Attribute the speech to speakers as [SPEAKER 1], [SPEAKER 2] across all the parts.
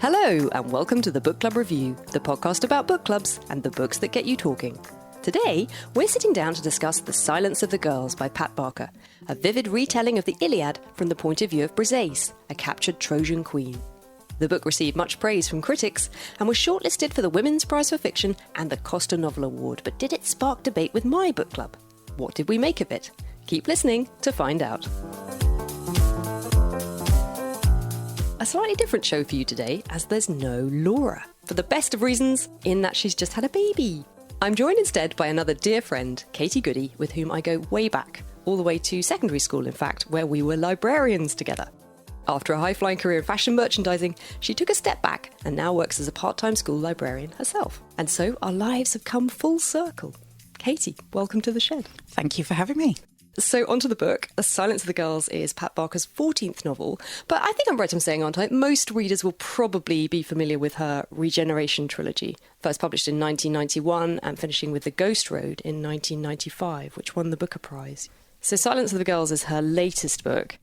[SPEAKER 1] Hello, and welcome to the Book Club Review, the podcast about book clubs and the books that get you talking. Today, we're sitting down to discuss The Silence of the Girls by Pat Barker, a vivid retelling of the Iliad from the point of view of Briseis, a captured Trojan queen. The book received much praise from critics and was shortlisted for the Women's Prize for Fiction and the Costa Novel Award, but did it spark debate with my book club? What did we make of it? Keep listening to find out. A slightly different show for you today, as there's no Laura, for the best of reasons, in that she's just had a baby. I'm joined instead by another dear friend, Katie Goody, with whom I go way back, all the way to secondary school, in fact, where we were librarians together. After a high-flying career in fashion merchandising, she took a step back and now works as a part-time school librarian herself. And so our lives have come full circle. Katie, welcome to the shed.
[SPEAKER 2] Thank you for having me.
[SPEAKER 1] So onto the book. The Silence of the Girls is Pat Barker's 14th novel, but I think I'm right in saying, aren't I? Most readers will probably be familiar with her Regeneration trilogy, first published in 1991 and finishing with The Ghost Road in 1995, which won the Booker Prize. So Silence of the Girls is her latest book,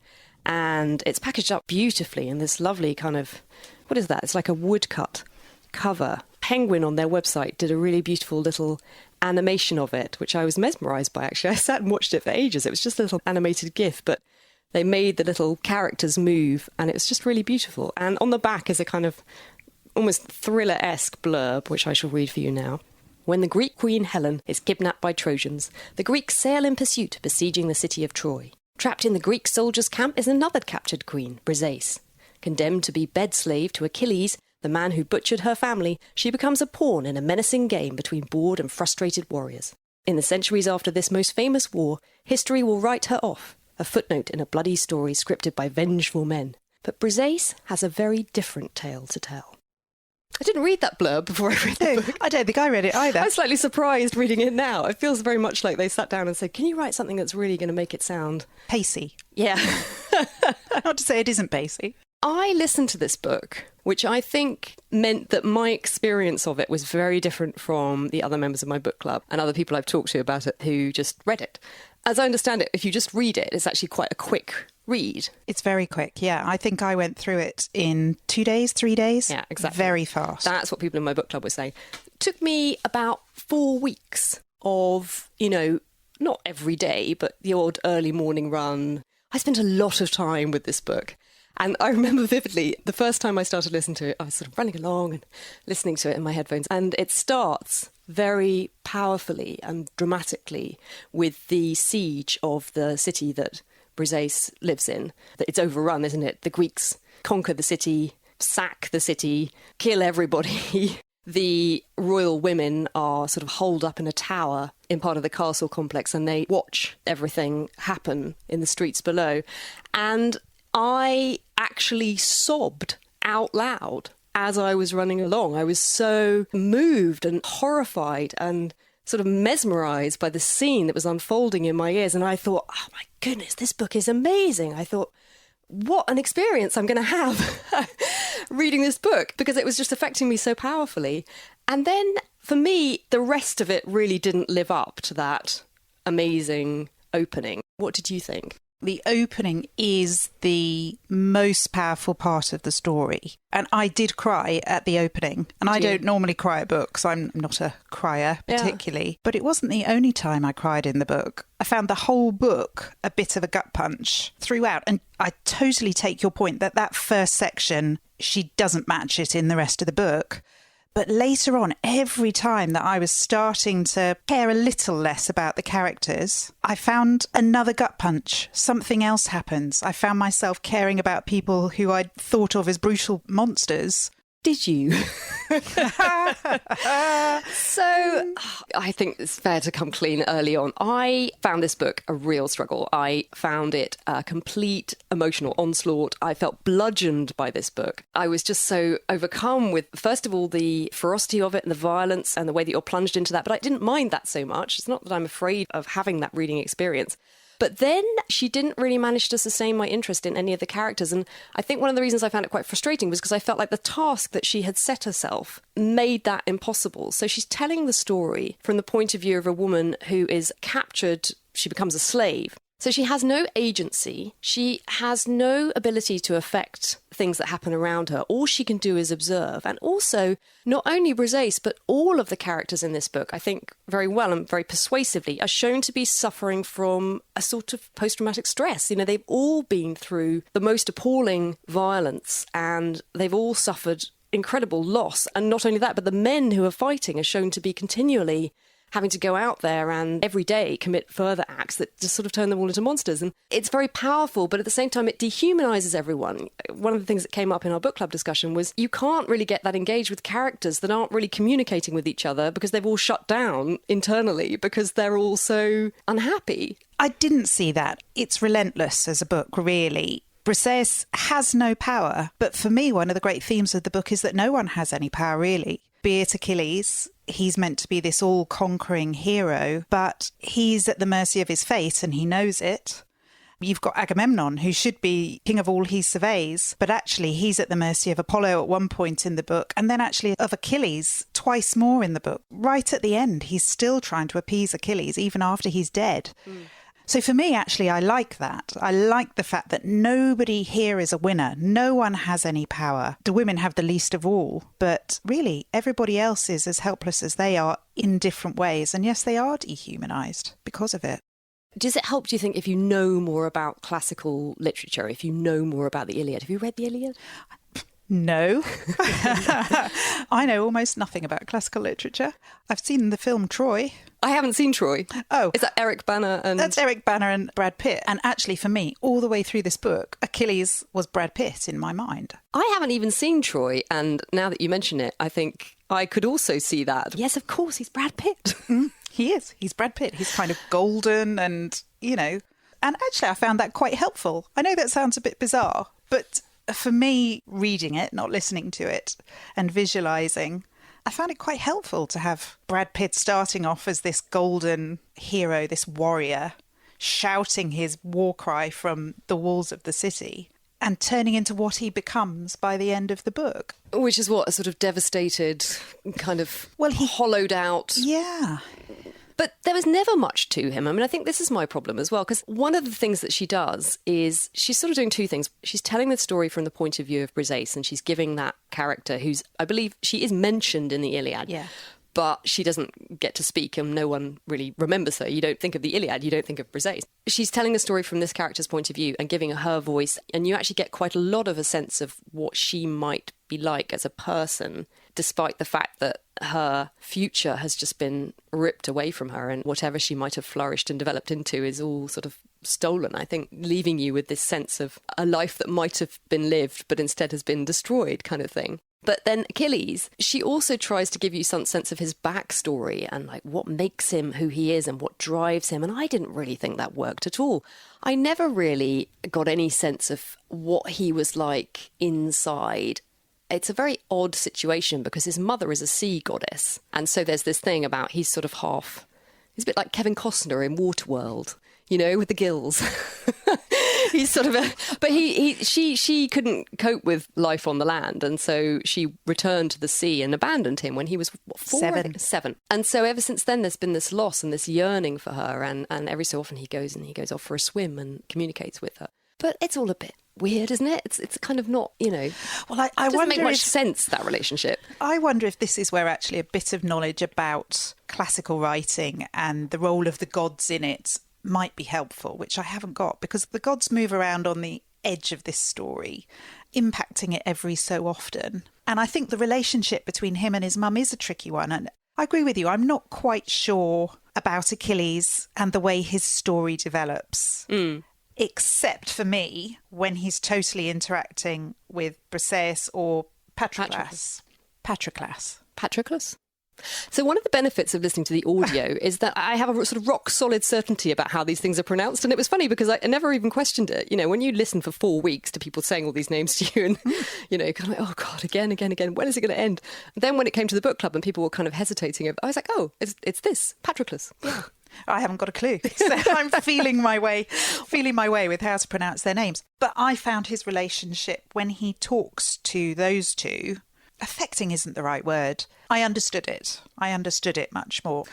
[SPEAKER 1] and it's packaged up beautifully in this lovely kind of, what is that? It's like a woodcut cover. Penguin on their website did a really beautiful little animation of it, which I was mesmerised by, actually. I sat and watched it for ages. It was just a little animated GIF, but they made the little characters move, and it was just really beautiful. And on the back is a kind of almost thriller-esque blurb, which I shall read for you now. When the Greek queen Helen is kidnapped by Trojans, the Greeks sail in pursuit, besieging the city of Troy. Trapped in the Greek soldiers' camp is another captured queen, Briseis. Condemned to be bed-slave to Achilles, the man who butchered her family, she becomes a pawn in a menacing game between bored and frustrated warriors. In the centuries after this most famous war, history will write her off, a footnote in a bloody story scripted by vengeful men. But Briseis has a very different tale to tell. I didn't read that blurb before I read the book.
[SPEAKER 2] I don't think I read it either.
[SPEAKER 1] I'm slightly surprised reading it now. It feels very much like they sat down and said, can you write something that's really going to make it sound
[SPEAKER 2] pacey?
[SPEAKER 1] Yeah.
[SPEAKER 2] Not to say it isn't pacey.
[SPEAKER 1] I listened to this book, which I think meant that my experience of it was very different from the other members of my book club and other people I've talked to about it who just read it. As I understand it, if you just read it, it's actually quite a quick read.
[SPEAKER 2] It's very quick, yeah. I think I went through it in 2 days, 3 days.
[SPEAKER 1] Yeah, exactly.
[SPEAKER 2] Very fast.
[SPEAKER 1] That's what people in my book club were saying. It took me about 4 weeks of, not every day, but the odd early morning run. I spent a lot of time with this book. And I remember vividly, the first time I started listening to it, I was sort of running along and listening to it in my headphones. And it starts very powerfully and dramatically with the siege of the city that Briseis lives in. It's overrun, isn't it? The Greeks conquer the city, sack the city, kill everybody. The royal women are sort of holed up in a tower in part of the castle complex, and they watch everything happen in the streets below. And I actually sobbed out loud as I was running along. I was so moved and horrified and sort of mesmerised by the scene that was unfolding in my ears. And I thought, oh my goodness, this book is amazing. I thought, what an experience I'm going to have reading this book, because it was just affecting me so powerfully. And then for me, the rest of it really didn't live up to that amazing opening. What did you think?
[SPEAKER 2] The opening is the most powerful part of the story. And I did cry at the opening. And I don't normally cry at books. I'm not a crier particularly. Yeah. But it wasn't the only time I cried in the book. I found the whole book a bit of a gut punch throughout. And I totally take your point that first section, she doesn't match it in the rest of the book. But later on, every time that I was starting to care a little less about the characters, I found another gut punch. Something else happens. I found myself caring about people who I'd thought of as brutal monsters.
[SPEAKER 1] Did you? So I think it's fair to come clean early on. I found this book a real struggle. I found it a complete emotional onslaught. I felt bludgeoned by this book. I was just so overcome with, first of all, the ferocity of it and the violence and the way that you're plunged into that. But I didn't mind that so much. It's not that I'm afraid of having that reading experience. But then she didn't really manage to sustain my interest in any of the characters. And I think one of the reasons I found it quite frustrating was because I felt like the task that she had set herself made that impossible. So she's telling the story from the point of view of a woman who is captured, she becomes a slave. So she has no agency. She has no ability to affect things that happen around her. All she can do is observe. And also, not only Briseis, but all of the characters in this book, I think very well and very persuasively, are shown to be suffering from a sort of post-traumatic stress. You know, they've all been through the most appalling violence and they've all suffered incredible loss. And not only that, but the men who are fighting are shown to be continually having to go out there and every day commit further acts that just sort of turn them all into monsters. And it's very powerful, but at the same time, it dehumanises everyone. One of the things that came up in our book club discussion was you can't really get that engaged with characters that aren't really communicating with each other because they've all shut down internally because they're all so unhappy.
[SPEAKER 2] I didn't see that. It's relentless as a book, really. Briseis has no power, but for me, one of the great themes of the book is that no one has any power, really. Be it Achilles, he's meant to be this all-conquering hero, but he's at the mercy of his fate and he knows it. You've got Agamemnon, who should be king of all he surveys, but actually he's at the mercy of Apollo at one point in the book, and then actually of Achilles twice more in the book. Right at the end, he's still trying to appease Achilles, even after he's dead. So for me, actually, I like that. I like the fact that nobody here is a winner. No one has any power. The women have the least of all. But really, everybody else is as helpless as they are in different ways. And yes, they are dehumanised because of it.
[SPEAKER 1] Does it help, do you think, if you know more about classical literature, if you know more about the Iliad? Have you read the Iliad?
[SPEAKER 2] No. I know almost nothing about classical literature. I've seen the film Troy.
[SPEAKER 1] I haven't seen Troy.
[SPEAKER 2] Oh.
[SPEAKER 1] Is that Eric Bana and...
[SPEAKER 2] That's Eric Bana and Brad Pitt. And actually, for me, all the way through this book, Achilles was Brad Pitt in my mind.
[SPEAKER 1] I haven't even seen Troy, and now that you mention it, I think I could also see that. Yes, of course, he's Brad Pitt.
[SPEAKER 2] He is. He's Brad Pitt. He's kind of golden and, you know... And actually, I found that quite helpful. I know that sounds a bit bizarre, but... For me, reading it, not listening to it, and visualising, I found it quite helpful to have Brad Pitt starting off as this golden hero, this warrior, shouting his war cry from the walls of the city and turning into what he becomes by the end of the book.
[SPEAKER 1] Which is what, a sort of devastated, kind of hollowed out...
[SPEAKER 2] Yeah.
[SPEAKER 1] But there was never much to him. I mean, I think this is my problem as well, because one of the things that she does is she's sort of doing two things. She's telling the story from the point of view of Briseis, and she's giving that character who's, I believe, she is mentioned in the Iliad.
[SPEAKER 2] Yeah.
[SPEAKER 1] But she doesn't get to speak and no one really remembers her. You don't think of the Iliad, you don't think of Briseis. She's telling the story from this character's point of view and giving her voice, and you actually get quite a lot of a sense of what she might be like as a person, despite the fact that her future has just been ripped away from her and whatever she might have flourished and developed into is all sort of stolen, I think, leaving you with this sense of a life that might have been lived but instead has been destroyed kind of thing. But then Achilles, she also tries to give you some sense of his backstory and like what makes him who he is and what drives him. And I didn't really think that worked at all. I never really got any sense of what he was like inside. It's a very odd situation because his mother is a sea goddess. And so there's this thing about he's sort of half... He's a bit like Kevin Costner in Waterworld, you know, with the gills. He's sort of a... But she couldn't cope with life on the land. And so she returned to the sea and abandoned him when he was, what, 4? 7. And so ever since then, there's been this loss and this yearning for her. And every so often he goes off for a swim and communicates with her. But it's all a bit weird, isn't it? It's kind of not, you know... Well, I doesn't make much sense, that relationship.
[SPEAKER 2] I wonder if this is where actually a bit of knowledge about classical writing and the role of the gods in it might be helpful, which I haven't got, because the gods move around on the edge of this story, impacting it every so often. And I think the relationship between him and his mum is a tricky one. And I agree with you, I'm not quite sure about Achilles and the way his story develops. Except for me, when he's totally interacting with Briseis or Patroclus.
[SPEAKER 1] Patroclus? So one of the benefits of listening to the audio is that I have a sort of rock solid certainty about how these things are pronounced. And it was funny because I never even questioned it. You know, when you listen for 4 weeks to people saying all these names to you and, you know, kind of like, oh God, again, when is it going to end? And then when it came to the book club and people were kind of hesitating, I was like, oh, it's this, Patroclus. Yeah.
[SPEAKER 2] I haven't got a clue. So I'm feeling my way with how to pronounce their names. But I found his relationship when he talks to those two, affecting isn't the right word. I understood it. I understood it much more.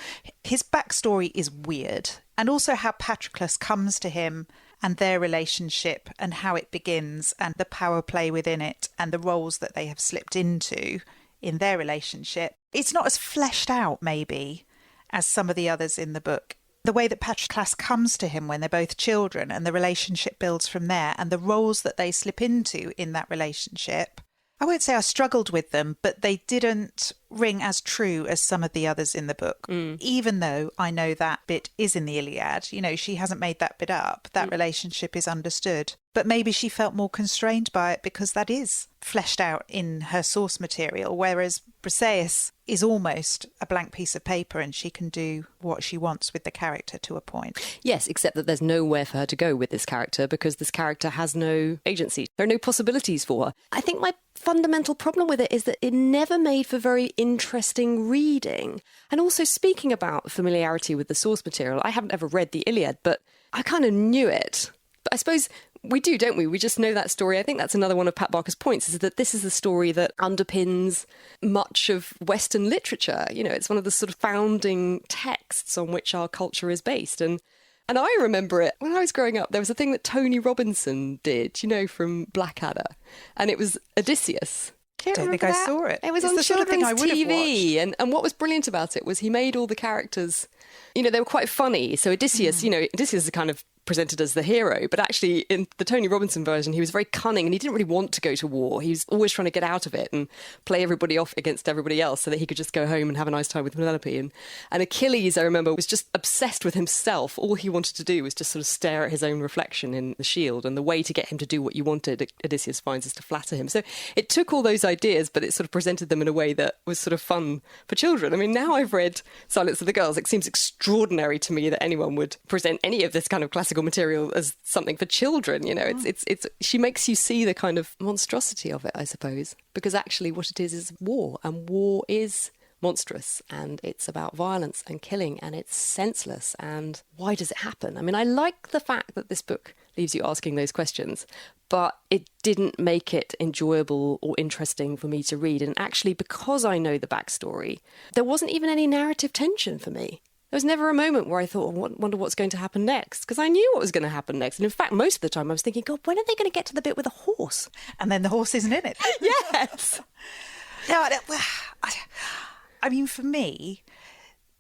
[SPEAKER 2] His backstory is weird. And also how Patroclus comes to him and their relationship and how it begins and the power play within it and the roles that they have slipped into in their relationship. It's not as fleshed out, maybe, as some of the others in the book. The way that Patroclus comes to him when they're both children and the relationship builds from there and the roles that they slip into in that relationship. I won't say I struggled with them, but they didn't ring as true as some of the others in the book. Even though I know that bit is in the Iliad, you know, she hasn't made that bit up. That relationship is understood. But maybe she felt more constrained by it because that is fleshed out in her source material, whereas Briseis is almost a blank piece of paper and she can do what she wants with the character to a point.
[SPEAKER 1] Yes, except that there's nowhere for her to go with this character because this character has no agency. There are no possibilities for her. I think my fundamental problem with it is that it never made for very interesting reading. And also, speaking about familiarity with the source material, I haven't ever read the Iliad, but I kind of knew it. But I suppose we do, don't we? We just know that story. I think that's another one of Pat Barker's points, is that this is the story that underpins much of Western literature. You know, it's one of the sort of founding texts on which our culture is based. And I remember it when I was growing up. There was a thing that Tony Robinson did, you know, from Blackadder, and it was Odysseus.
[SPEAKER 2] I don't think I saw it.
[SPEAKER 1] It was
[SPEAKER 2] it's
[SPEAKER 1] on
[SPEAKER 2] the sort of thing I would have
[SPEAKER 1] TV.
[SPEAKER 2] watched.
[SPEAKER 1] And what was brilliant about it was he made all the characters, you know, they were quite funny. So Odysseus, you know, Odysseus is kind of presented as the hero, but actually in the Tony Robinson version, he was very cunning and he didn't really want to go to war. He was always trying to get out of it and play everybody off against everybody else so that he could just go home and have a nice time with Penelope. And Achilles, I remember, was just obsessed with himself. All he wanted to do was just sort of stare at his own reflection in the shield, and the way to get him to do what you wanted, Odysseus finds, is to flatter him. So it took all those ideas, but it sort of presented them in a way that was sort of fun for children. I mean, now I've read Silence of the Girls, it seems extraordinary to me that anyone would present any of this kind of classical material as something for children. You know, it's she makes you see the kind of monstrosity of it, I suppose, because actually what it is war, and war is monstrous, and it's about violence and killing, and it's senseless, and why does it happen? I mean, I like the fact that this book leaves you asking those questions, but it didn't make it enjoyable or interesting for me to read. And actually, because I know the backstory, there wasn't even any narrative tension for me. There was never a moment where I thought, oh, wonder what's going to happen next, because I knew what was going to happen next. And in fact, most of the time I was thinking, God, when are they going to get to the bit with a horse?
[SPEAKER 2] And then the horse isn't in it.
[SPEAKER 1] Yes.
[SPEAKER 2] No, I mean, for me,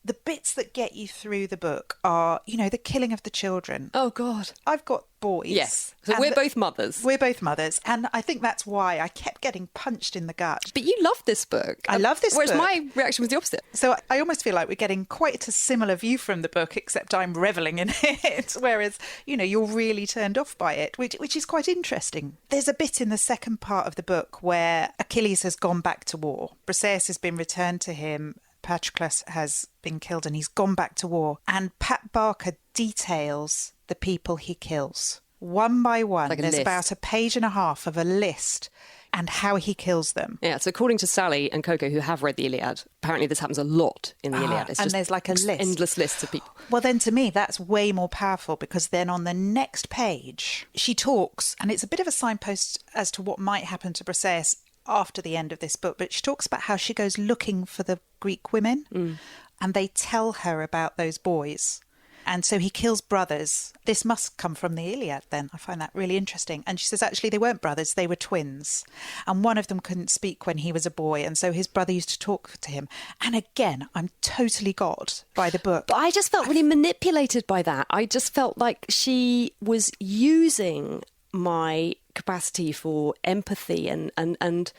[SPEAKER 2] the bits that get you through the book are, you know, the killing of the children.
[SPEAKER 1] Oh, God.
[SPEAKER 2] I've got boys.
[SPEAKER 1] Yes. So we're both mothers.
[SPEAKER 2] We're both mothers. And I think that's why I kept getting punched in the gut.
[SPEAKER 1] But you love this book.
[SPEAKER 2] I love this
[SPEAKER 1] book. Whereas my reaction was the opposite.
[SPEAKER 2] So I almost feel like we're getting quite a similar view from the book, except I'm revelling in it. Whereas, you know, you're really turned off by it, which is quite interesting. There's a bit in the second part of the book where Achilles has gone back to war. Briseis has been returned to him. Patroclus has been killed and he's gone back to war. And Pat Barker details the people he kills. One by one,
[SPEAKER 1] like
[SPEAKER 2] there's about a page and a half of a list and how he kills them.
[SPEAKER 1] Yeah, so according to Sally and Coco, who have read the Iliad, apparently this happens a lot in the Iliad. It's
[SPEAKER 2] and
[SPEAKER 1] just
[SPEAKER 2] there's like a list.
[SPEAKER 1] Endless lists of people.
[SPEAKER 2] Well, then to me, that's way more powerful, because then on the next page, she talks, and it's a bit of a signpost as to what might happen to Briseis after the end of this book, but she talks about how she goes looking for the Greek women and they tell her about those boys. And so he kills brothers. This must come from the Iliad then. I find that really interesting. And she says, actually, they weren't brothers, they were twins. And one of them couldn't speak when he was a boy. And so his brother used to talk to him. And again, I'm totally got by the book.
[SPEAKER 1] But I just felt really manipulated by that. I just felt like she was using my capacity for empathy and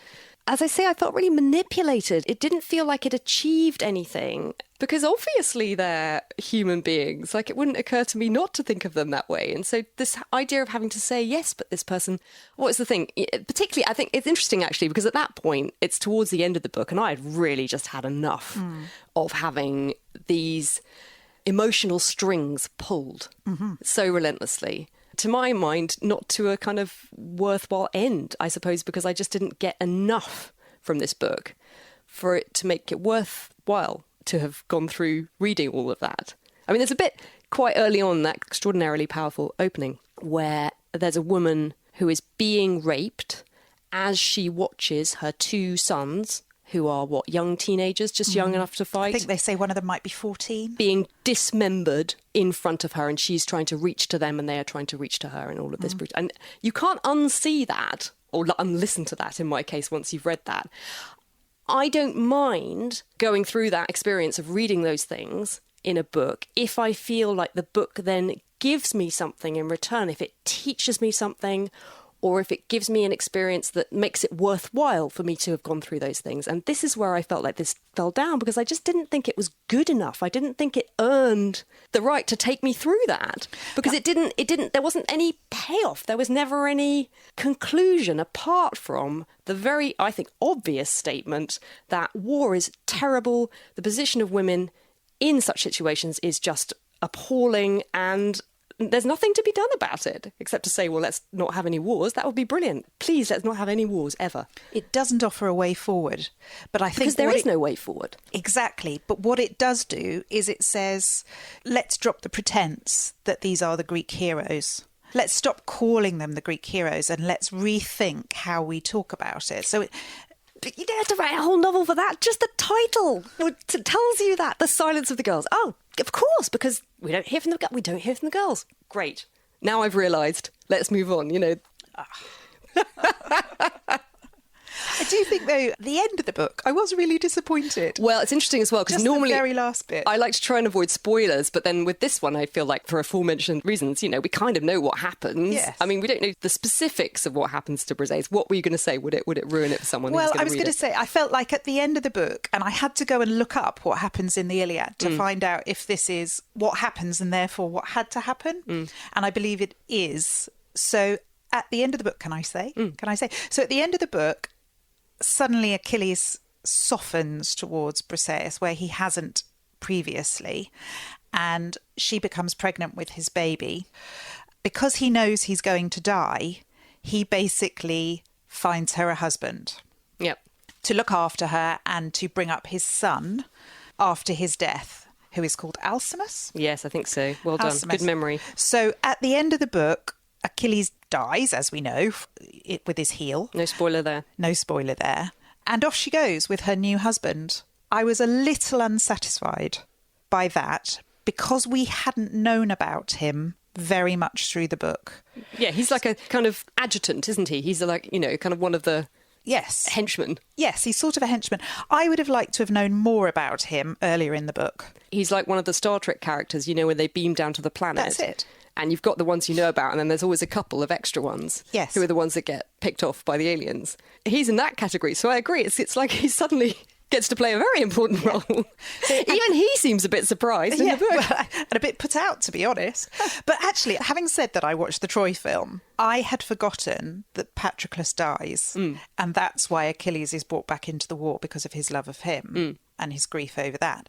[SPEAKER 1] as I say, I felt really manipulated. It didn't feel like it achieved anything, because obviously they're human beings. Like, it wouldn't occur to me not to think of them that way. And so this idea of having to say, yes, but this person, what's the thing? Particularly, I think it's interesting, actually, because at that point, it's towards the end of the book, and I had really just had enough of having these emotional strings pulled so relentlessly. To my mind, not to a kind of worthwhile end, I suppose, because I just didn't get enough from this book for it to make it worthwhile to have gone through reading all of that. I mean, there's a bit quite early on, that extraordinarily powerful opening, where there's a woman who is being raped as she watches her two sons, who are, young teenagers, just young enough to fight.
[SPEAKER 2] I think they say one of them might be 14.
[SPEAKER 1] Being dismembered in front of her, and she's trying to reach to them and they are trying to reach to her, and all of this. And you can't unsee that, or unlisten to that in my case, once you've read that. I don't mind going through that experience of reading those things in a book if I feel like the book then gives me something in return, if it teaches me something, or if it gives me an experience that makes it worthwhile for me to have gone through those things. And this is where I felt like this fell down, because I just didn't think it was good enough. I didn't think it earned the right to take me through that, because there wasn't any payoff. There was never any conclusion apart from the very, I think, obvious statement that war is terrible. The position of women in such situations is just appalling, and there's nothing to be done about it except to say, well, let's not have any wars. That would be brilliant. Please, let's not have any wars ever.
[SPEAKER 2] It doesn't offer a way forward. But I think
[SPEAKER 1] because there is no way forward.
[SPEAKER 2] Exactly. But what it does do is it says, let's drop the pretense that these are the Greek heroes. Let's stop calling them the Greek heroes, and let's rethink how we talk about it. So
[SPEAKER 1] you don't have to write a whole novel for that. Just the title tells you that. The Silence of the Girls. Oh, of course, because we don't hear from the girls. Great. Now I've realised. Let's move on,
[SPEAKER 2] I do think, though, the end of the book, I was really disappointed.
[SPEAKER 1] Well, it's interesting as well, because normally
[SPEAKER 2] the very last bit,
[SPEAKER 1] I like to try and avoid spoilers, but then with this one, I feel like for aforementioned reasons, we kind of know what happens.
[SPEAKER 2] Yes.
[SPEAKER 1] I mean, we don't know the specifics of what happens to Briseis. What were you going to say? Would it ruin it for someone?
[SPEAKER 2] Well, I was going to say, I felt like at the end of the book, and I had to go and look up what happens in the Iliad to find out if this is what happens and therefore what had to happen. And I believe it is. So at the end of the book, can I say? So at the end of the book, suddenly Achilles softens towards Briseis where he hasn't previously, and she becomes pregnant with his baby. Because he knows he's going to die, he basically finds her a husband.
[SPEAKER 1] Yep.
[SPEAKER 2] To look after her and to bring up his son after his death, who is called Alcimus.
[SPEAKER 1] Yes, I think so. Well done.
[SPEAKER 2] Alcimus.
[SPEAKER 1] Good memory.
[SPEAKER 2] So at the end of the book, Achilles dies, as we know, with his heel.
[SPEAKER 1] No spoiler there.
[SPEAKER 2] No spoiler there. And off she goes with her new husband. I was a little unsatisfied by that because we hadn't known about him very much through the book.
[SPEAKER 1] Yeah, he's like a kind of adjutant, isn't he? He's like, kind of one of the henchmen.
[SPEAKER 2] Yes, he's sort of a henchman. I would have liked to have known more about him earlier in the book.
[SPEAKER 1] He's like one of the Star Trek characters, when they beam down to the planet.
[SPEAKER 2] That's it.
[SPEAKER 1] And you've got the ones you know about, and then there's always a couple of extra ones.
[SPEAKER 2] Yes.
[SPEAKER 1] Who are the ones that get picked off by the aliens. He's in that category, so I agree. It's like he suddenly gets to play a very important role. Even he seems a bit surprised in the book.
[SPEAKER 2] Well, and a bit put out, to be honest. But actually, having said that I watched the Troy film, I had forgotten that Patroclus dies. And that's why Achilles is brought back into the war, because of his love of him and his grief over that.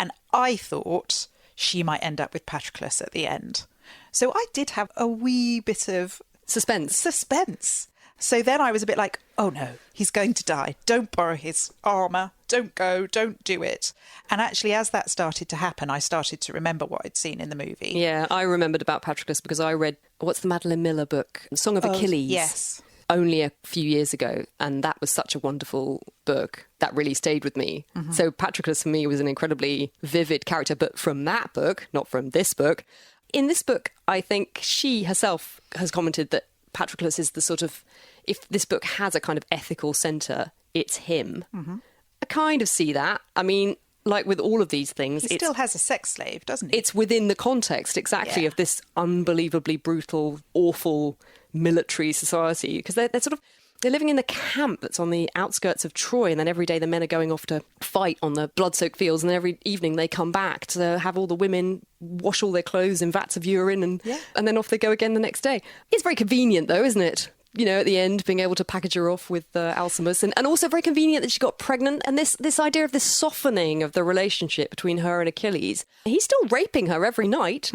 [SPEAKER 2] And I thought she might end up with Patroclus at the end. So I did have a wee bit of suspense. So then I was a bit like, oh no, he's going to die. Don't borrow his armour. Don't go. Don't do it. And actually, as that started to happen, I started to remember what I'd seen in the movie.
[SPEAKER 1] Yeah, I remembered about Patroclus because I read, what's the Madeline Miller book? The Song of Achilles.
[SPEAKER 2] Yes.
[SPEAKER 1] Only a few years ago. And that was such a wonderful book that really stayed with me. So Patroclus for me was an incredibly vivid character, but from that book, not from this book. In this book, I think she herself has commented that Patroclus is the sort of, if this book has a kind of ethical centre, it's him. I kind of see that. I mean, like with all of these things...
[SPEAKER 2] He still has a sex slave, doesn't he?
[SPEAKER 1] It's within the context, exactly, of this unbelievably brutal, awful military society. Because they're living in a camp that's on the outskirts of Troy, and then every day the men are going off to fight on the blood-soaked fields, and every evening they come back to have all the women wash all their clothes in vats of urine, and then off they go again the next day. It's very convenient, though, isn't it? At the end, being able to package her off with Alcimus, and also very convenient that she got pregnant, and this idea of this softening of the relationship between her and Achilles. He's still raping her every night.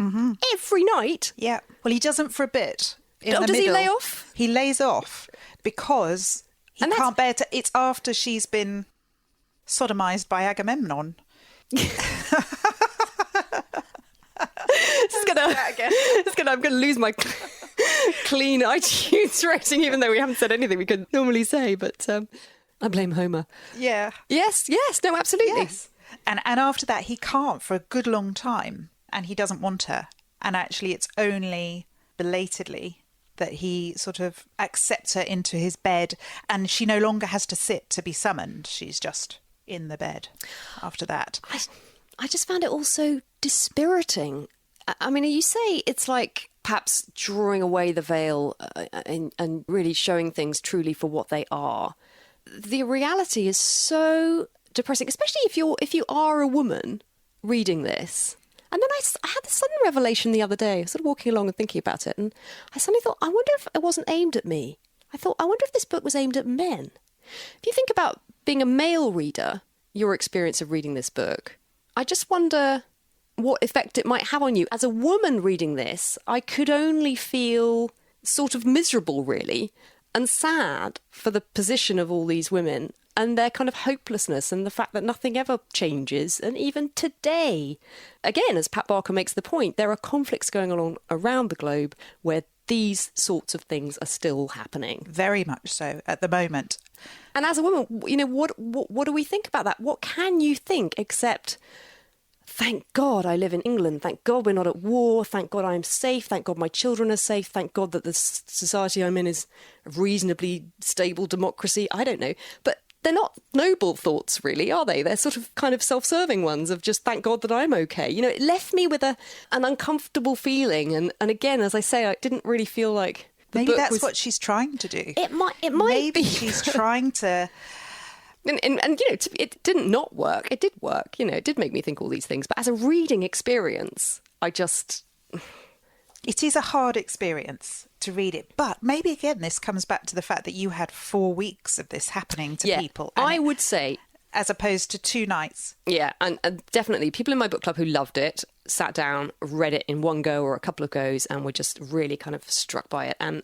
[SPEAKER 1] Every night.
[SPEAKER 2] Yeah. Well, he doesn't for a bit.
[SPEAKER 1] Does he lay off?
[SPEAKER 2] He lays off because he can't bear to... It's after she's been sodomized by Agamemnon.
[SPEAKER 1] I'm gonna lose my clean iTunes rating, even though we haven't said anything we could normally say. But I blame Homer.
[SPEAKER 2] Yeah.
[SPEAKER 1] Yes, no, absolutely.
[SPEAKER 2] Yes. And after that, he can't for a good long time, and he doesn't want her. And actually, it's only belatedly that he sort of accepts her into his bed, and she no longer has to sit to be summoned. She's just in the bed after that.
[SPEAKER 1] I just found it all so dispiriting. I mean, you say it's like perhaps drawing away the veil and really showing things truly for what they are. The reality is so depressing, especially if you are a woman reading this. And then I had this sudden revelation the other day. I was sort of walking along and thinking about it, and I suddenly thought, I wonder if it wasn't aimed at me. I wonder if this book was aimed at men. If you think about being a male reader, your experience of reading this book, I just wonder what effect it might have on you. As a woman reading this, I could only feel sort of miserable, really, and sad for the position of all these women and their kind of hopelessness and the fact that nothing ever changes. And even today, again, as Pat Barker makes the point, there are conflicts going on around the globe where these sorts of things are still happening.
[SPEAKER 2] Very much so at the moment.
[SPEAKER 1] And as a woman, what do we think about that? What can you think except, thank God I live in England. Thank God we're not at war. Thank God I'm safe. Thank God my children are safe. Thank God that the society I'm in is a reasonably stable democracy. I don't know. But they're not noble thoughts, really, are they? They're sort of kind of self-serving ones of just thank God that I'm okay. It left me with an uncomfortable feeling. And again, as I say, I didn't really feel like
[SPEAKER 2] maybe that's what she's trying to do.
[SPEAKER 1] It might
[SPEAKER 2] maybe
[SPEAKER 1] be.
[SPEAKER 2] She's trying to.
[SPEAKER 1] And it didn't not work. It did work. It did make me think all these things. But as a reading experience,
[SPEAKER 2] It is a hard experience to read it. But maybe, again, this comes back to the fact that you had 4 weeks of this happening to people.
[SPEAKER 1] I would say.
[SPEAKER 2] As opposed to 2 nights.
[SPEAKER 1] Yeah, and definitely people in my book club who loved it, sat down, read it in one go or a couple of goes, and were just really kind of struck by it. And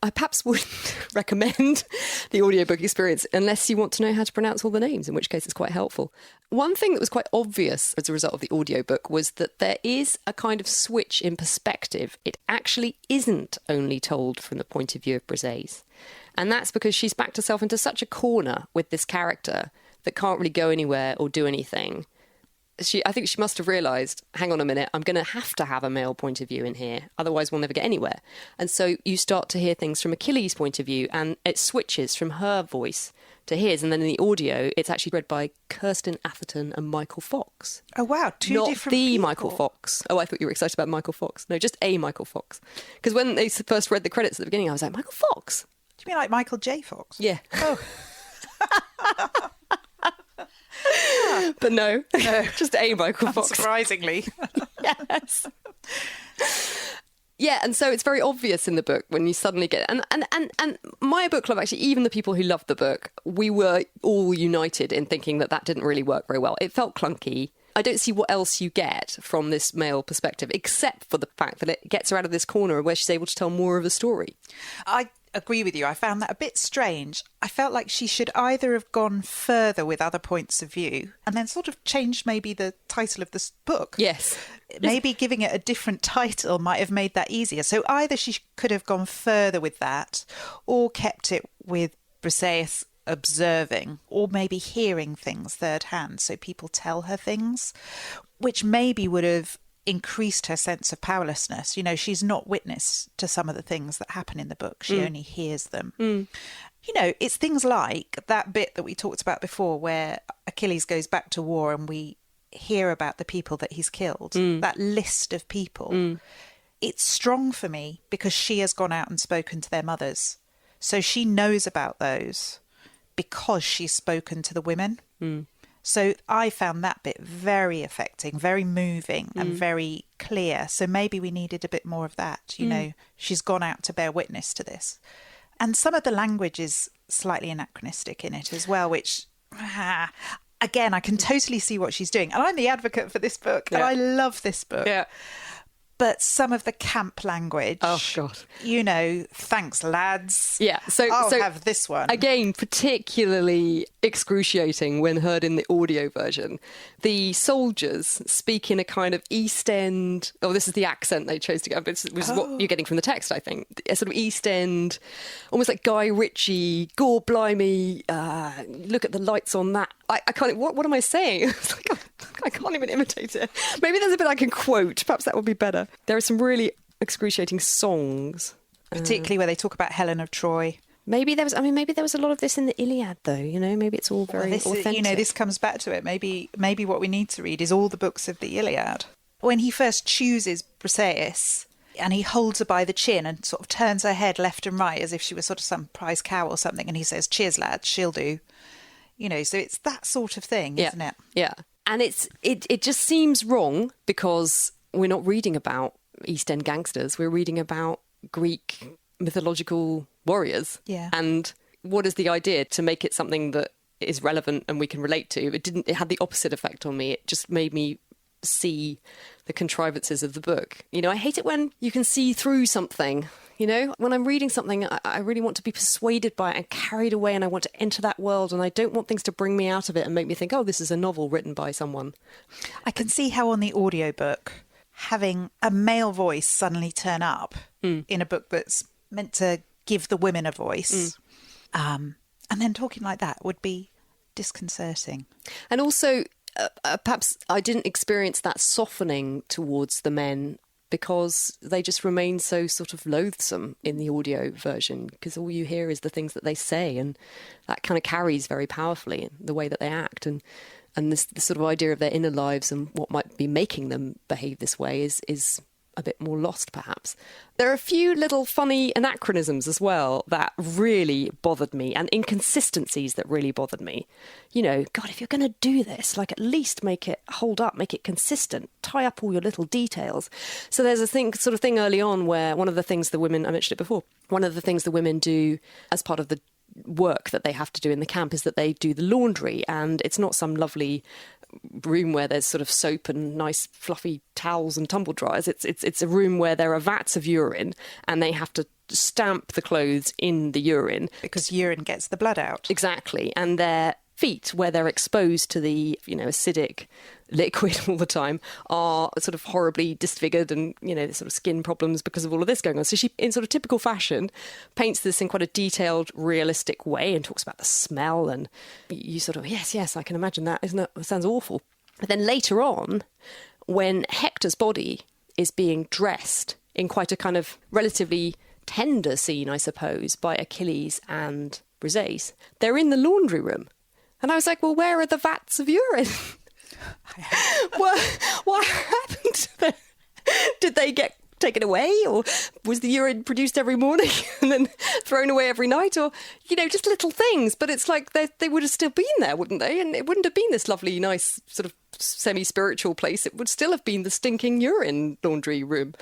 [SPEAKER 1] I perhaps wouldn't recommend the audiobook experience unless you want to know how to pronounce all the names, in which case it's quite helpful. One thing that was quite obvious as a result of the audiobook was that there is a kind of switch in perspective. It actually isn't only told from the point of view of Briseis. And that's because she's backed herself into such a corner with this character that can't really go anywhere or do anything. I think she must have realised, hang on a minute, I'm going to have a male point of view in here, otherwise we'll never get anywhere. And so you start to hear things from Achilles' point of view, and it switches from her voice to his. And then in the audio, it's actually read by Kirsten Atherton and Michael Fox.
[SPEAKER 2] Oh, wow. Two
[SPEAKER 1] Not
[SPEAKER 2] different
[SPEAKER 1] the
[SPEAKER 2] people.
[SPEAKER 1] Michael Fox. Oh, I thought you were excited about Michael Fox. No, just a Michael Fox. Because when they first read the credits at the beginning, I was like, Michael Fox?
[SPEAKER 2] Do you mean like Michael J. Fox?
[SPEAKER 1] Yeah.
[SPEAKER 2] Oh.
[SPEAKER 1] But no, just a Michael Fox.
[SPEAKER 2] Surprisingly.
[SPEAKER 1] Yes. Yeah, and so it's very obvious in the book when you suddenly get and my book club, actually, even the people who loved the book, we were all united in thinking that didn't really work very well. It felt clunky. I don't see what else you get from this male perspective, except for the fact that it gets her out of this corner where she's able to tell more of a story.
[SPEAKER 2] I agree with you. I found that a bit strange. I felt like she should either have gone further with other points of view and then sort of changed maybe the title of this book.
[SPEAKER 1] Yes.
[SPEAKER 2] Maybe giving it a different title might have made that easier. So either she could have gone further with that or kept it with Briseis observing or maybe hearing things third hand. So people tell her things, which maybe would have increased her sense of powerlessness. She's not witness to some of the things that happen in the book. She only hears them. It's things like that bit that we talked about before where Achilles goes back to war and we hear about the people that he's killed, that list of people. It's strong for me because she has gone out and spoken to their mothers. So she knows about those because she's spoken to the women. So I found that bit very affecting, very moving and very clear. So maybe we needed a bit more of that. She's gone out to bear witness to this. And some of the language is slightly anachronistic in it as well, which, again, I can totally see what she's doing. And I'm the advocate for this book and I love this book.
[SPEAKER 1] Yeah.
[SPEAKER 2] But some of the camp language.
[SPEAKER 1] Oh, God.
[SPEAKER 2] You know, thanks, lads.
[SPEAKER 1] Yeah,
[SPEAKER 2] I'll have this one.
[SPEAKER 1] Again, particularly excruciating when heard in the audio version. The soldiers speak in a kind of East End... Oh, this is the accent they chose to go, but which is what you're getting from the text, I think. A sort of East End, almost like Guy Ritchie, gore blimey, look at the lights on that. I can't... What am I saying? It's like, I can't even imitate it. Maybe there's a bit I can quote. Perhaps that would be better. There are some really excruciating songs.
[SPEAKER 2] Particularly where they talk about Helen of Troy.
[SPEAKER 1] Maybe there was a lot of this in the Iliad, though. You know, maybe it's all very authentic.
[SPEAKER 2] This comes back to it. Maybe what we need to read is all the books of the Iliad. When he first chooses Briseis, and he holds her by the chin and sort of turns her head left and right as if she was sort of some prize cow or something, and he says, "Cheers, lads, she'll do." You know, so it's that sort of thing, isn't it?
[SPEAKER 1] Yeah, and it just seems wrong because we're not reading about East End gangsters. We're reading about Greek mythological warriors.
[SPEAKER 2] Yeah.
[SPEAKER 1] And what is the idea? To make it something that is relevant and we can relate to. It had the opposite effect on me. It just made me see the contrivances of the book. You know, I hate it when you can see through something. You know, when I'm reading something, I really want to be persuaded by it and carried away, and I want to enter that world, and I don't want things to bring me out of it and make me think, oh, this is a novel written by someone.
[SPEAKER 2] I can see how on the audiobook, having a male voice suddenly turn up in a book that's meant to give the women a voice, and then talking like that would be disconcerting.
[SPEAKER 1] And also, perhaps I didn't experience that softening towards the men because they just remain so sort of loathsome in the audio version, because all you hear is the things that they say, and that kind of carries very powerfully in the way that they act. And this sort of idea of their inner lives and what might be making them behave this way is a bit more lost, perhaps. There are a few little funny anachronisms as well that really bothered me, and inconsistencies that really bothered me. You know, God, if you're going to do this, like, at least make it hold up, make it consistent, tie up all your little details. So there's a sort of thing early on where one of the things the women, I mentioned it before, one of the things the women do as part of the work that they have to do in the camp is that they do the laundry, and it's not some lovely room where there's sort of soap and nice fluffy towels and tumble dryers. It's a room where there are vats of urine, and they have to stamp the clothes in the urine
[SPEAKER 2] because urine gets the blood out.
[SPEAKER 1] Exactly. And their feet, where they're exposed to the, you know, acidic liquid all the time, are sort of horribly disfigured, and, you know, sort of skin problems because of all of this going on. So she, in sort of typical fashion, paints this in quite a detailed, realistic way and talks about the smell, and you sort of, yes, I can imagine that. Isn't it? That sounds awful. But then later on, when Hector's body is being dressed in quite a kind of relatively tender scene, I suppose, by Achilles and Briseis, they're in the laundry room. And I was like, well, where are the vats of urine? What happened to them? Did they get taken away, or was the urine produced every morning and then thrown away every night? Or, you know, just little things. But it's like they would have still been there, wouldn't they? And it wouldn't have been this lovely, nice, sort of semi-spiritual place. It would still have been the stinking urine laundry room.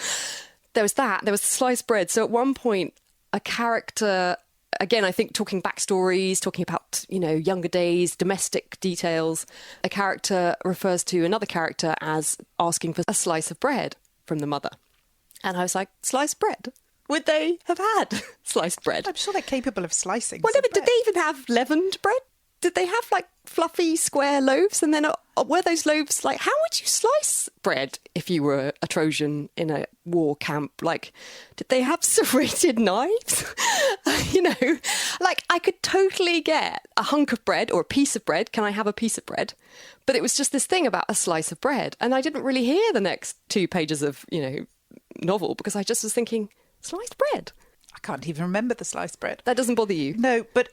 [SPEAKER 1] There was that. There was the sliced bread. So at one point, a character... Again, I think talking backstories, talking about, you know, younger days, domestic details, a character refers to another character as asking for a slice of bread from the mother. And I was like, sliced bread? Would they have had sliced bread?
[SPEAKER 2] I'm sure they're capable of slicing.
[SPEAKER 1] Well, no, but did they even have leavened bread? Did they have, like, fluffy square loaves? And then were those loaves, like, how would you slice bread if you were a Trojan in a war camp? Like, did they have serrated knives? You know, like, I could totally get a hunk of bread or a piece of bread. Can I have a piece of bread? But it was just this thing about a slice of bread. And I didn't really hear the next 2 pages of, you know, novel, because I just was thinking, sliced bread?
[SPEAKER 2] I can't even remember the sliced bread.
[SPEAKER 1] That doesn't bother you?
[SPEAKER 2] No, but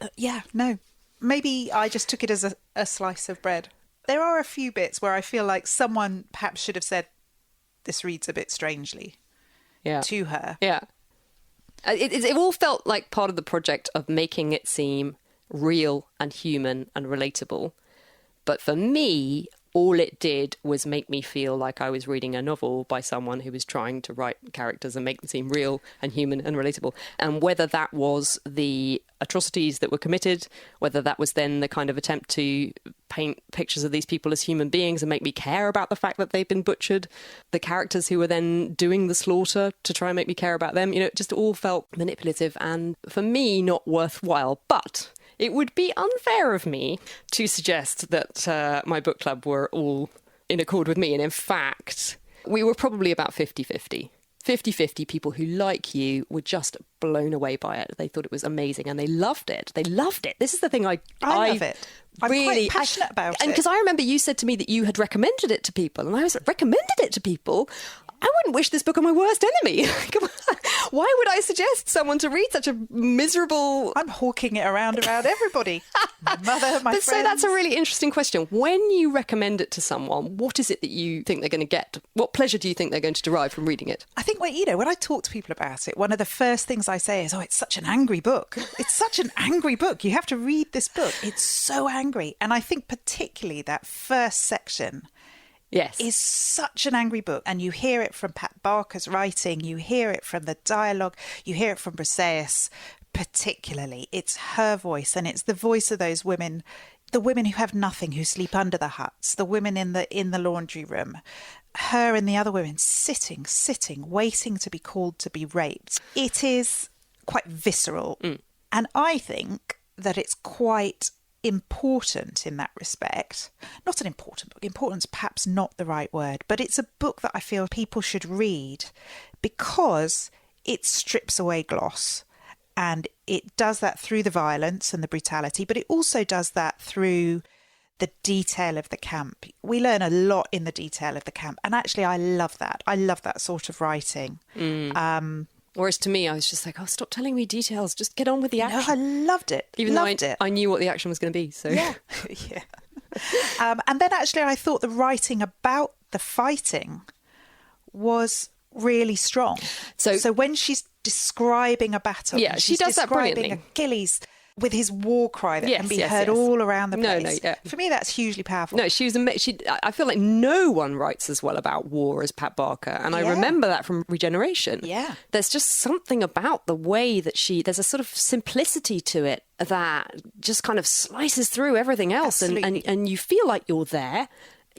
[SPEAKER 2] no. Maybe I just took it as a slice of bread. There are a few bits where I feel like someone perhaps should have said, this reads a bit strangely to her.
[SPEAKER 1] Yeah. It all felt like part of the project of making it seem real and human and relatable. But for me, all it did was make me feel like I was reading a novel by someone who was trying to write characters and make them seem real and human and relatable. And whether that was the atrocities that were committed, whether that was then the kind of attempt to paint pictures of these people as human beings and make me care about the fact that they've been butchered. The characters who were then doing the slaughter to try and make me care about them, you know, it just all felt manipulative and, for me, not worthwhile. But it would be unfair of me to suggest that my book club were all in accord with me. And in fact, we were probably about 50-50. 50-50 people who, like you, were just blown away by it. They thought it was amazing and they loved it. They loved it. This is the thing I
[SPEAKER 2] love it. I'm
[SPEAKER 1] really
[SPEAKER 2] quite passionate about it.
[SPEAKER 1] And because I remember you said to me that you had recommended it to people, and I was like, recommended it to people? I wouldn't wish this book on my worst enemy. Why would I suggest someone to read such a miserable...
[SPEAKER 2] I'm hawking it around everybody. My mother, my friends.
[SPEAKER 1] So that's a really interesting question. When you recommend it to someone, what is it that you think they're going to get? What pleasure do you think they're going to derive from reading it?
[SPEAKER 2] I think, when I talk to people about it, one of the first things I say is, it's such an angry book. It's such an angry book. You have to read this book. It's so angry. And I think particularly that first section...
[SPEAKER 1] Yes.
[SPEAKER 2] Is such an angry book. And you hear it from Pat Barker's writing, you hear it from the dialogue, you hear it from Briseis particularly. It's her voice, and it's the voice of those women, the women who have nothing, who sleep under the huts, the women in the laundry room, her and the other women sitting, waiting to be called to be raped. It is quite visceral. And I think that it's quite important in that respect. Not an important book. Important's perhaps not the right word, but it's a book that I feel people should read because it strips away gloss, and it does that through the violence and the brutality, but it also does that through the detail of the camp. We learn a lot in the detail of the camp, and actually I love that. I love that sort of writing.
[SPEAKER 1] Whereas to me, I was just like, stop telling me details. Just get on with the action.
[SPEAKER 2] No, I loved it.
[SPEAKER 1] Even though I knew what the action was going to be. So
[SPEAKER 2] yeah. And then actually I thought the writing about the fighting was really strong. So when she's describing a battle,
[SPEAKER 1] she does that brilliantly.
[SPEAKER 2] Achilles with his war cry that can be heard all around the place. For me, that's hugely powerful.
[SPEAKER 1] No, I feel like no one writes as well about war as Pat Barker. And I remember that from Regeneration.
[SPEAKER 2] Yeah.
[SPEAKER 1] There's just something about the way that there's a sort of simplicity to it that just kind of slices through everything else. And you feel like you're there.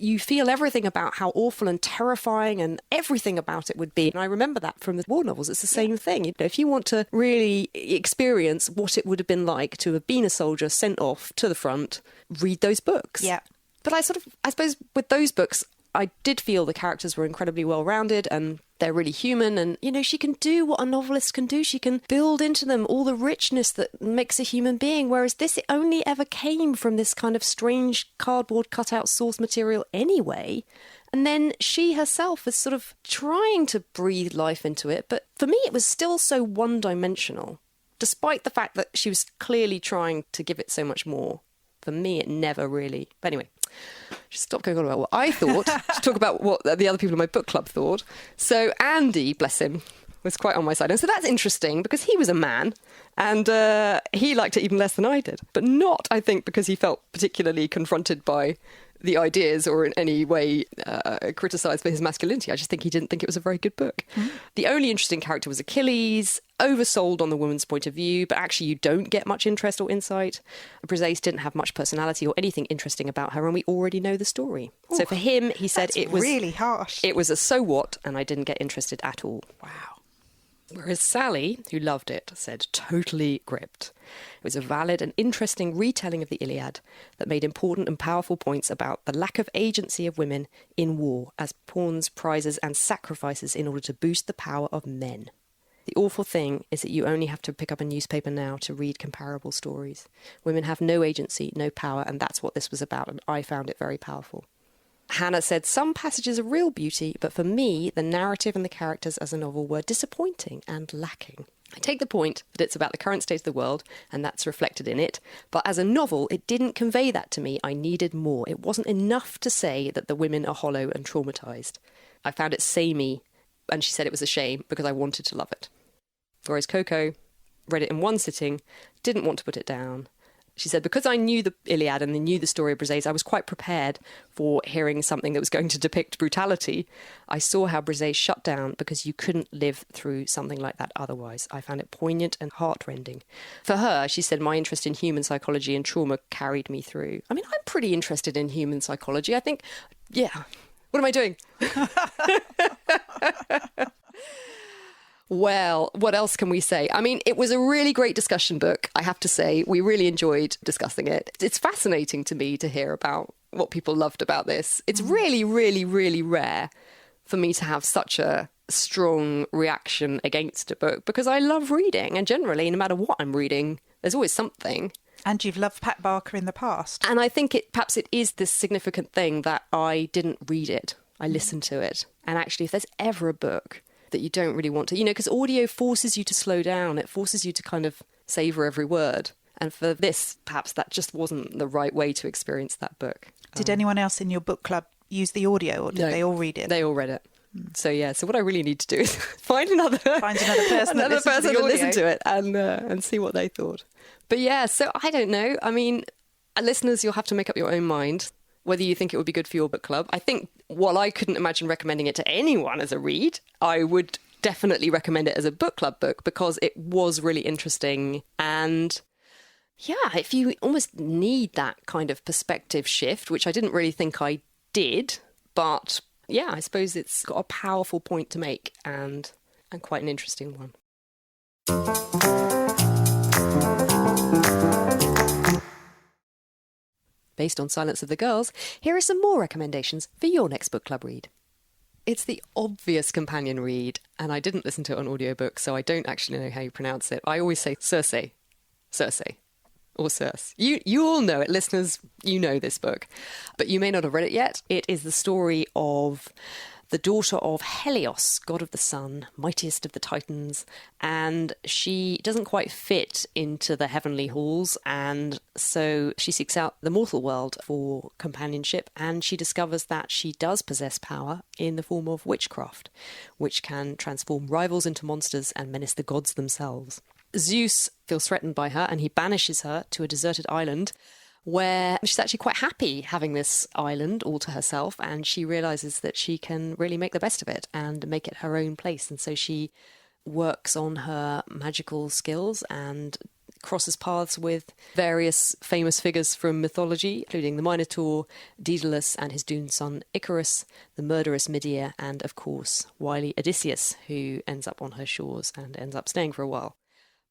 [SPEAKER 1] You feel everything about how awful and terrifying and everything about it would be. And I remember that from the war novels. It's the same thing. You know, if you want to really experience what it would have been like to have been a soldier sent off to the front, read those books.
[SPEAKER 2] Yeah.
[SPEAKER 1] But I suppose with those books, I did feel the characters were incredibly well-rounded and they're really human. And, you know, she can do what a novelist can do. She can build into them all the richness that makes a human being. Whereas this only ever came from this kind of strange cardboard cutout source material anyway. And then she herself is sort of trying to breathe life into it. But for me, it was still so one-dimensional, despite the fact that she was clearly trying to give it so much more. For me, it never really... But anyway... Just stop going on about what I thought to talk about what the other people in my book club thought. So Andy, bless him, was quite on my side. And so that's interesting because he was a man and he liked it even less than I did. But not, I think, because he felt particularly confronted by the ideas or in any way criticised for his masculinity. I just think he didn't think it was a very good book. The only interesting character was Achilles, oversold on the woman's point of view, but actually you don't get much interest or insight. Briseis didn't have much personality or anything interesting about her, and we already know the story. Ooh, so for him, he said it was
[SPEAKER 2] really harsh.
[SPEAKER 1] It was a so what, and I didn't get interested at all.
[SPEAKER 2] Wow.
[SPEAKER 1] Whereas Sally, who loved it, said totally gripped. It was a valid and interesting retelling of the Iliad that made important and powerful points about the lack of agency of women in war as pawns, prizes and sacrifices in order to boost the power of men. The awful thing is that you only have to pick up a newspaper now to read comparable stories. Women have no agency, no power, and that's what this was about, and I found it very powerful. Hannah said some passages are real beauty, but for me, the narrative and the characters as a novel were disappointing and lacking. I take the point that it's about the current state of the world, and that's reflected in it, but as a novel, it didn't convey that to me. I needed more. It wasn't enough to say that the women are hollow and traumatised. I found it samey, and she said it was a shame because I wanted to love it. Whereas Coco read it in one sitting, didn't want to put it down. She said, because I knew the Iliad and knew the story of Briseis, I was quite prepared for hearing something that was going to depict brutality. I saw how Briseis shut down because you couldn't live through something like that otherwise. I found it poignant and heartrending. For her, she said, my interest in human psychology and trauma carried me through. I mean, I'm pretty interested in human psychology. I think, yeah. What am I doing? Well, what else can we say? I mean, it was a really great discussion book, I have to say. We really enjoyed discussing it. It's fascinating to me to hear about what people loved about this. It's really, really, really rare for me to have such a strong reaction against a book because I love reading. And generally, no matter what I'm reading, there's always something.
[SPEAKER 2] And you've loved Pat Barker in the past.
[SPEAKER 1] And I think perhaps it is this significant thing that I didn't read it. I listened to it. And actually, if there's ever a book that you don't really want to, because audio forces you to slow down. It forces you to kind of savour every word. And for this, perhaps that just wasn't the right way to experience that book.
[SPEAKER 2] Did anyone else in your book club use the audio, or did they all read it?
[SPEAKER 1] They all read it. So what I really need to do is find another person to listen to it and see what they thought. But yeah, so I don't know. I mean, listeners, you'll have to make up your own mind whether you think it would be good for your book club. I think while I couldn't imagine recommending it to anyone as a read, I would definitely recommend it as a book club book because it was really interesting. And yeah, if you almost need that kind of perspective shift, which I didn't really think I did, but yeah, I suppose it's got a powerful point to make and quite an interesting one. Based on Silence of the Girls, here are some more recommendations for your next book club read. It's the obvious companion read, and I didn't listen to it on audiobook, so I don't actually know how you pronounce it. I always say Circe, or Circe. You all know it, listeners, you know this book, but you may not have read it yet. It is the story of the daughter of Helios, god of the sun, mightiest of the Titans, and she doesn't quite fit into the heavenly halls, and so she seeks out the mortal world for companionship, and she discovers that she does possess power in the form of witchcraft, which can transform rivals into monsters and menace the gods themselves. Zeus feels threatened by her, and he banishes her to a deserted island where she's actually quite happy having this island all to herself, and she realises that she can really make the best of it and make it her own place. And so she works on her magical skills and crosses paths with various famous figures from mythology, including the Minotaur, Daedalus and his doomed son Icarus, the murderous Medea, and of course wily Odysseus, who ends up on her shores and ends up staying for a while.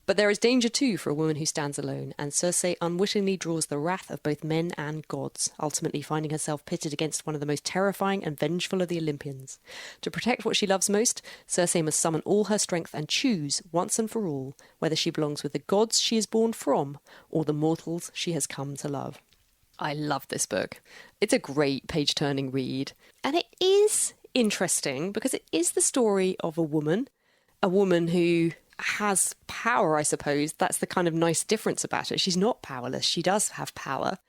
[SPEAKER 1] But there is danger too for a woman who stands alone, and Circe unwittingly draws the wrath of both men and gods, ultimately finding herself pitted against one of the most terrifying and vengeful of the Olympians. To protect what she loves most, Circe must summon all her strength and choose, once and for all, whether she belongs with the gods she is born from, or the mortals she has come to love. I love this book. It's a great page-turning read, and it is interesting because it is the story of a woman who has power, I suppose. That's the kind of nice difference about it. She's not powerless. She does have power.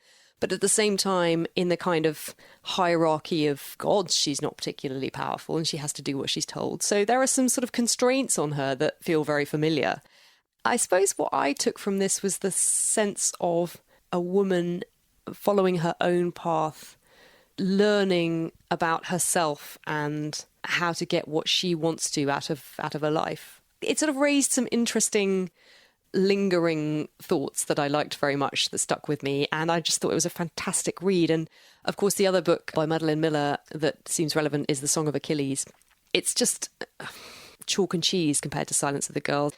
[SPEAKER 1] But at the same time, in the kind of hierarchy of gods, she's not particularly powerful and she has to do what she's told. So there are some sort of constraints on her that feel very familiar. I suppose what I took from this was the sense of a woman following her own path, learning about herself and how to get what she wants to out of her life. It sort of raised some interesting, lingering thoughts that I liked very much, that stuck with me, and I just thought it was a fantastic read. And of course, the other book by Madeline Miller that seems relevant is The Song of Achilles. It's just chalk and cheese compared to Silence of the Girls.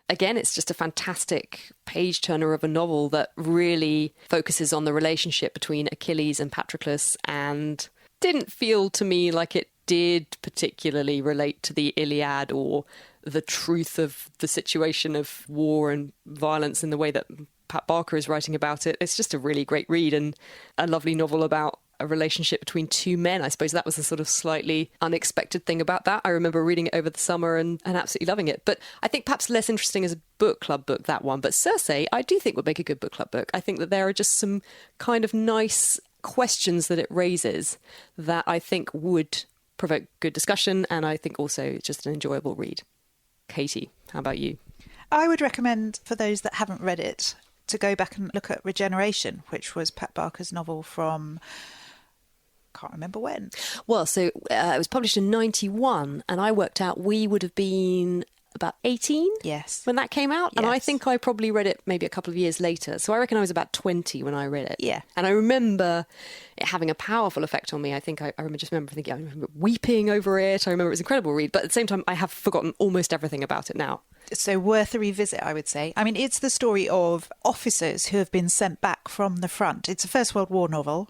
[SPEAKER 1] Again, it's just a fantastic page-turner of a novel that really focuses on the relationship between Achilles and Patroclus, and didn't feel to me like it did particularly relate to the Iliad or the truth of the situation of war and violence in the way that Pat Barker is writing about it. It's just a really great read and a lovely novel about a relationship between two men. I suppose that was a sort of slightly unexpected thing about that. I remember reading it over the summer and absolutely loving it. But I think perhaps less interesting as a book club book, that one. But Circe, I do think would make a good book club book. I think that there are just some kind of nice questions that it raises that I think would provoke good discussion, and I think also just an enjoyable read. Katie, how about you?
[SPEAKER 2] I would recommend, for those that haven't read it, to go back and look at Regeneration, which was Pat Barker's novel from... can't remember when.
[SPEAKER 1] Well, so it was published in 91, and I worked out we would have been about 18 when that came out. And I think I probably read it maybe a couple of years later. So I reckon I was about 20 when I read it.
[SPEAKER 2] Yeah.
[SPEAKER 1] And I remember it having a powerful effect on me. I think I remember thinking, I remember weeping over it. I remember it was an incredible read. But at the same time, I have forgotten almost everything about it now.
[SPEAKER 2] So worth a revisit, I would say. I mean, it's the story of officers who have been sent back from the front. It's a First World War novel,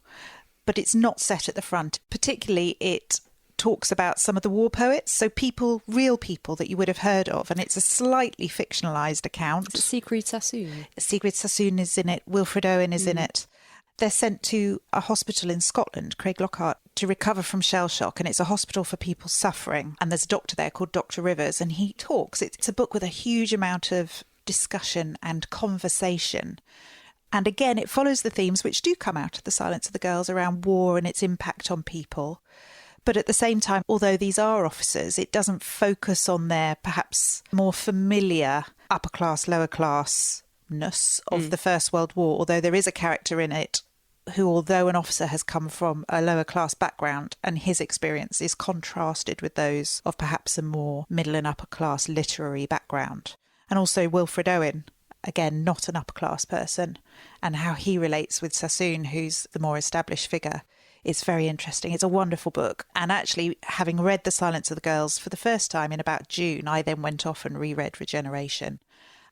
[SPEAKER 2] but it's not set at the front. Particularly, it talks about some of the war poets, so real people that you would have heard of, and it's a slightly fictionalised account.
[SPEAKER 1] Sigrid Sassoon.
[SPEAKER 2] Sigrid Sassoon is in it. Wilfred Owen is in it. They're sent to a hospital in Scotland, Craig Lockhart, to recover from shell shock, and it's a hospital for people suffering. And there's a doctor there called Dr. Rivers, and he talks. It's a book with a huge amount of discussion and conversation. And again, it follows the themes which do come out of The Silence of the Girls around war and its impact on people. But at the same time, although these are officers, it doesn't focus on their perhaps more familiar upper class, lower classness of the First World War, although there is a character in it who, although an officer, has come from a lower class background, and his experience is contrasted with those of perhaps a more middle and upper class literary background. And also Wilfred Owen, again, not an upper class person, and how he relates with Sassoon, who's the more established figure. It's very interesting. It's a wonderful book. And actually, having read The Silence of the Girls for the first time in about June, I then went off and reread Regeneration.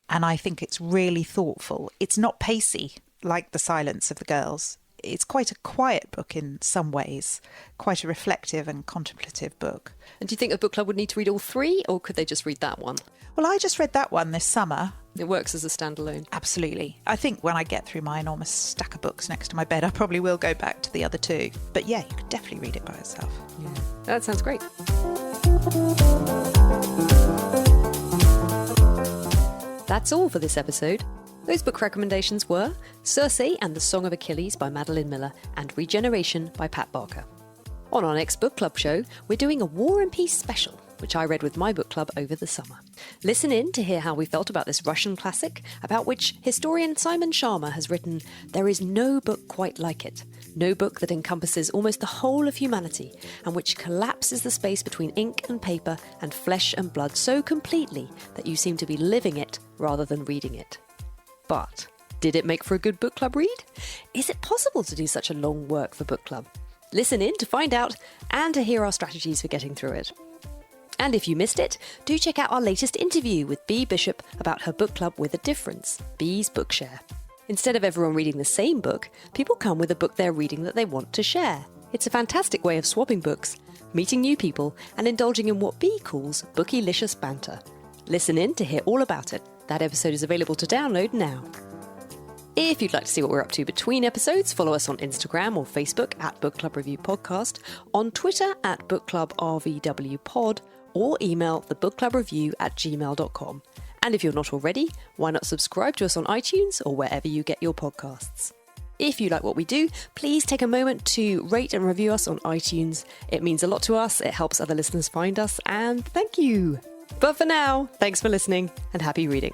[SPEAKER 2] And I think it's really thoughtful. It's not pacey like The Silence of the Girls. It's quite a quiet book in some ways, quite a reflective and contemplative book.
[SPEAKER 1] And do you think a book club would need to read all three, or could they just read that one?
[SPEAKER 2] Well, I just read that one this summer.
[SPEAKER 1] It works as a standalone.
[SPEAKER 2] Absolutely. I think when I get through my enormous stack of books next to my bed, I probably will go back to the other two. But yeah, you could definitely read it by itself.
[SPEAKER 1] Yeah. That sounds great. That's all for this episode. Those book recommendations were Circe and the Song of Achilles by Madeline Miller and Regeneration by Pat Barker. On our next book club show, we're doing a War and Peace special, which I read with my book club over the summer. Listen in to hear how we felt about this Russian classic, about which historian Simon Sharma has written, "There is no book quite like it. No book that encompasses almost the whole of humanity and which collapses the space between ink and paper and flesh and blood so completely that you seem to be living it rather than reading it." But did it make for a good book club read? Is it possible to do such a long work for book club? Listen in to find out and to hear our strategies for getting through it. And if you missed it, do check out our latest interview with Bea Bishop about her book club with a difference, Bea's Bookshare. Instead of everyone reading the same book, people come with a book they're reading that they want to share. It's a fantastic way of swapping books, meeting new people, and indulging in what Bea calls bookylicious banter. Listen in to hear all about it. That episode is available to download now. If you'd like to see what we're up to between episodes, follow us on Instagram or Facebook at Book Club Review Podcast, on Twitter at Book Club RVW Pod, or email thebookclubreview@gmail.com. And if you're not already, why not subscribe to us on iTunes or wherever you get your podcasts. If you like what we do, please take a moment to rate and review us on iTunes. It means a lot to us, it helps other listeners find us, and thank you. But for now, thanks for listening and happy reading.